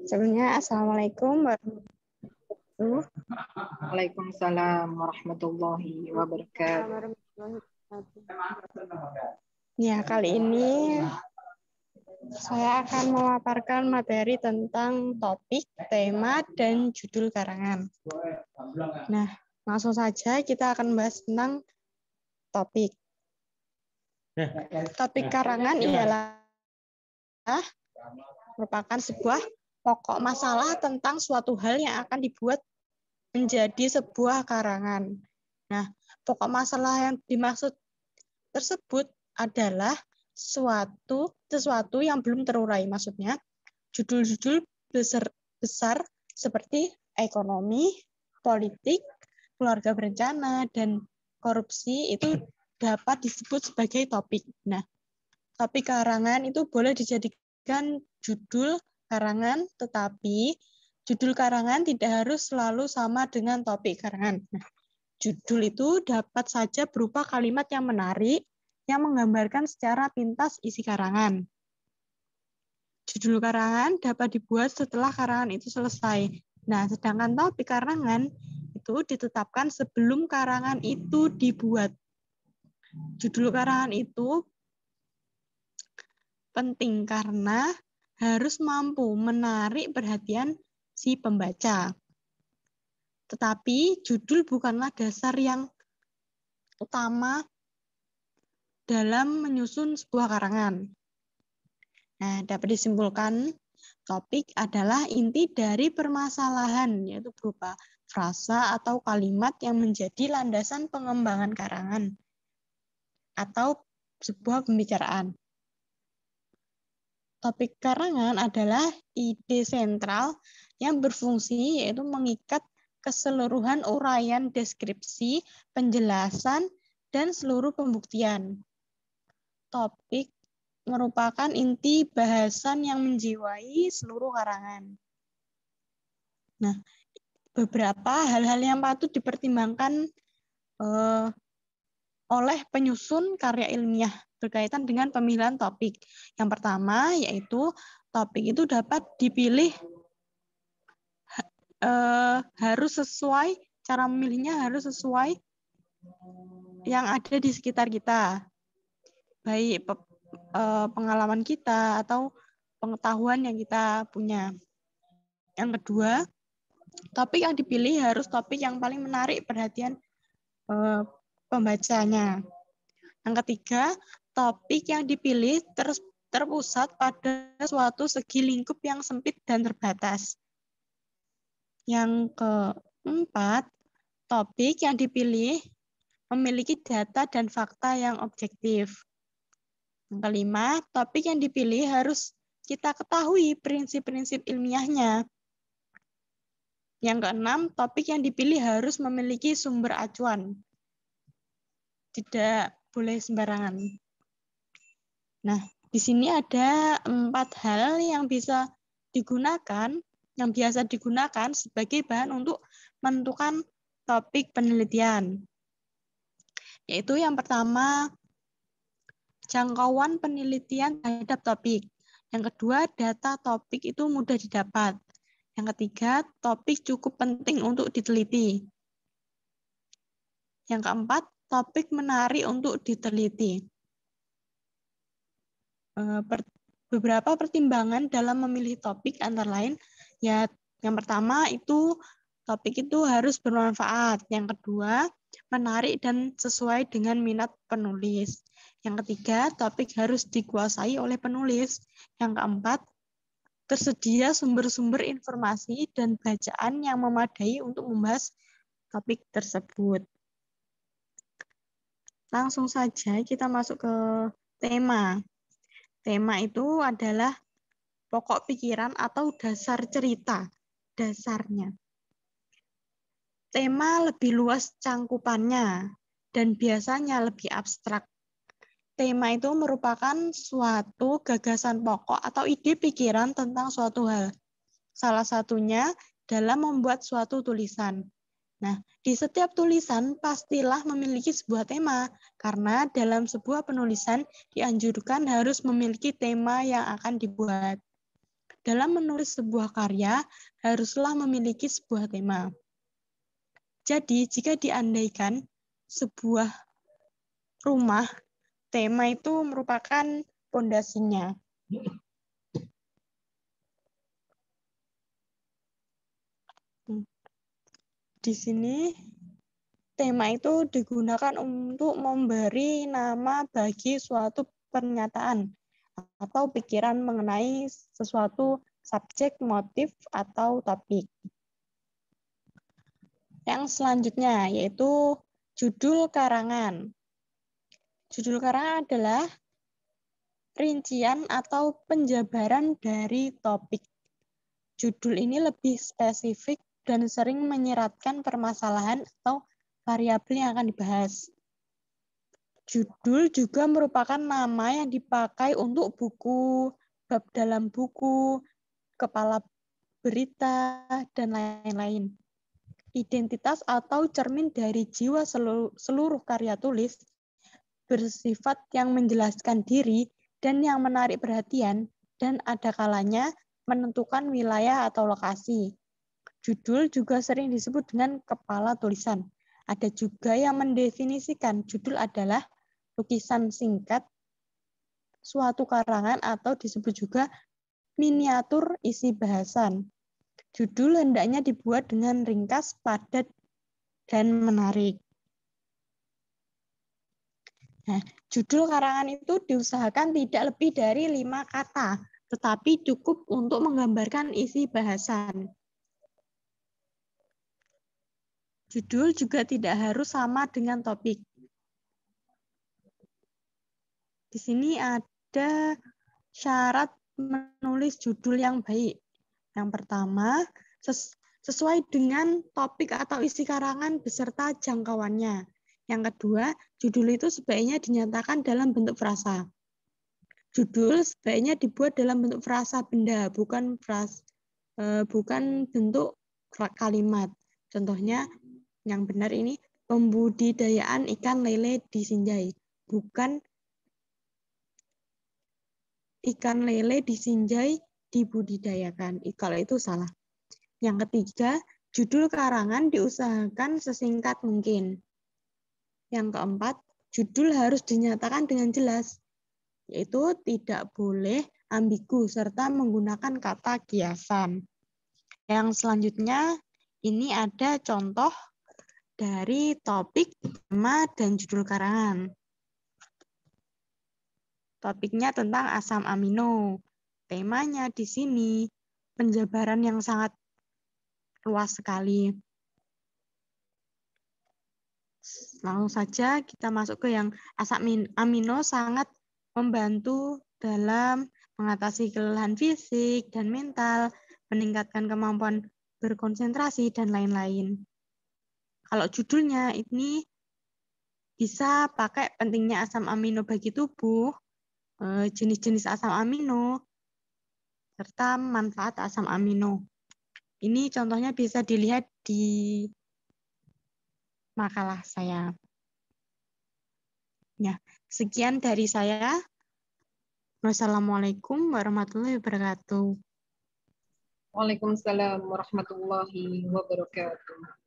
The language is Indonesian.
Sebelumnya, Assalamualaikum warahmatullahi Waalaikumsalam warahmatullahi wabarakatuh. wabarakatuh. Ya, kali ini saya akan memaparkan materi tentang topik, tema, dan judul karangan. Nah, langsung saja kita akan bahas tentang topik. Topik karangan ialah merupakan sebuah pokok masalah tentang suatu hal yang akan dibuat menjadi sebuah karangan. Nah, pokok masalah yang dimaksud tersebut adalah sesuatu yang belum terurai. Maksudnya, judul-judul besar seperti ekonomi, politik, keluarga berencana, dan korupsi itu dapat disebut sebagai topik. Nah, topik karangan itu boleh dijadikan judul karangan, tetapi judul karangan tidak harus selalu sama dengan topik karangan. Nah, judul itu dapat saja berupa kalimat yang menarik, yang menggambarkan secara pintas isi karangan. Judul karangan dapat dibuat setelah karangan itu selesai. Nah, sedangkan topik karangan itu ditetapkan sebelum karangan itu dibuat. Judul karangan itu penting karena harus mampu menarik perhatian si pembaca. Tetapi judul bukanlah dasar yang utama dalam menyusun sebuah karangan. Nah, dapat disimpulkan topik adalah inti dari permasalahan, yaitu berupa frasa atau kalimat yang menjadi landasan pengembangan karangan atau sebuah pembicaraan. Topik karangan adalah ide sentral yang berfungsi yaitu mengikat keseluruhan uraian deskripsi, penjelasan, dan seluruh pembuktian. Topik merupakan inti bahasan yang menjiwai seluruh karangan. Nah, beberapa hal-hal yang patut dipertimbangkan oleh penyusun karya ilmiah berkaitan dengan pemilihan topik. Yang pertama yaitu topik itu dapat dipilih harus sesuai, cara memilihnya harus sesuai yang ada di sekitar kita. Baik pengalaman kita atau pengetahuan yang kita punya. Yang kedua, topik yang dipilih harus topik yang paling menarik perhatian pembacanya. Yang ketiga, topik yang dipilih terpusat pada suatu segi lingkup yang sempit dan terbatas. Yang keempat, topik yang dipilih memiliki data dan fakta yang objektif. Yang kelima, topik yang dipilih harus kita ketahui prinsip-prinsip ilmiahnya. Yang keenam, topik yang dipilih harus memiliki sumber acuan. Tidak boleh sembarangan. Nah, di sini ada 4 hal yang bisa digunakan, yang biasa digunakan sebagai bahan untuk menentukan topik penelitian. Yaitu yang pertama, jangkauan penelitian terhadap topik. Yang kedua, data topik itu mudah didapat. Yang ketiga, topik cukup penting untuk diteliti. Yang keempat, topik menarik untuk diteliti. Beberapa pertimbangan dalam memilih topik antara lain, ya yang pertama itu topik itu harus bermanfaat. Yang kedua, menarik dan sesuai dengan minat penulis. Yang ketiga, topik harus dikuasai oleh penulis. Yang keempat, tersedia sumber-sumber informasi dan bacaan yang memadai untuk membahas topik tersebut. Langsung saja kita masuk ke tema. Tema itu adalah pokok pikiran atau dasar cerita, dasarnya. Tema lebih luas cangkupannya dan biasanya lebih abstrak. Tema itu merupakan suatu gagasan pokok atau ide pikiran tentang suatu hal. Salah satunya dalam membuat suatu tulisan. Nah, di setiap tulisan pastilah memiliki sebuah tema, karena dalam sebuah penulisan dianjurkan harus memiliki tema yang akan dibuat. dalam menulis sebuah karya haruslah memiliki sebuah tema. Jadi, jika diandaikan sebuah rumah, tema itu merupakan pondasinya. Di sini, tema itu digunakan untuk memberi nama bagi suatu pernyataan atau pikiran mengenai sesuatu subjek, motif, atau topik. Yang selanjutnya yaitu judul karangan. Judul karangan adalah rincian atau penjabaran dari topik. Judul ini lebih spesifik dan sering menyeratkan permasalahan atau variabel yang akan dibahas. Judul juga merupakan nama yang dipakai untuk buku, bab dalam buku, kepala berita, dan lain-lain. Identitas atau cermin dari jiwa seluruh karya tulis bersifat yang menjelaskan diri dan yang menarik perhatian, dan ada kalanya menentukan wilayah atau lokasi. Judul juga sering disebut dengan kepala tulisan. Ada juga yang mendefinisikan judul adalah lukisan singkat suatu karangan atau disebut juga miniatur isi bahasan. Judul hendaknya dibuat dengan ringkas, padat, dan menarik. Nah, judul karangan itu diusahakan tidak lebih dari 5 kata, tetapi cukup untuk menggambarkan isi bahasan. Judul juga tidak harus sama dengan topik. Di sini ada syarat menulis judul yang baik. Yang pertama, sesuai dengan topik atau isi karangan beserta jangkauannya. Yang kedua, judul itu sebaiknya dinyatakan dalam bentuk frasa. Judul sebaiknya dibuat dalam bentuk frasa benda, bukan bentuk kalimat. Contohnya, yang benar ini, pembudidayaan ikan lele di Sinjai, bukan ikan lele di Sinjai dibudidayakan. Kalau itu salah. Yang ketiga, judul karangan diusahakan sesingkat mungkin. Yang keempat, judul harus dinyatakan dengan jelas, yaitu tidak boleh ambigu serta menggunakan kata kiasan. Yang selanjutnya, ini ada contoh dari topik, tema, dan judul karangan. Topiknya tentang asam amino. Temanya di sini penjabaran yang sangat luas sekali. Langsung saja kita masuk ke yang asam amino sangat membantu dalam mengatasi kelelahan fisik dan mental, meningkatkan kemampuan berkonsentrasi, dan lain-lain. Kalau judulnya ini bisa pakai pentingnya asam amino bagi tubuh, jenis-jenis asam amino, serta manfaat asam amino. Ini contohnya bisa dilihat di makalah saya. Ya, sekian dari saya. Wassalamualaikum warahmatullahi wabarakatuh. Waalaikumsalam warahmatullahi wabarakatuh.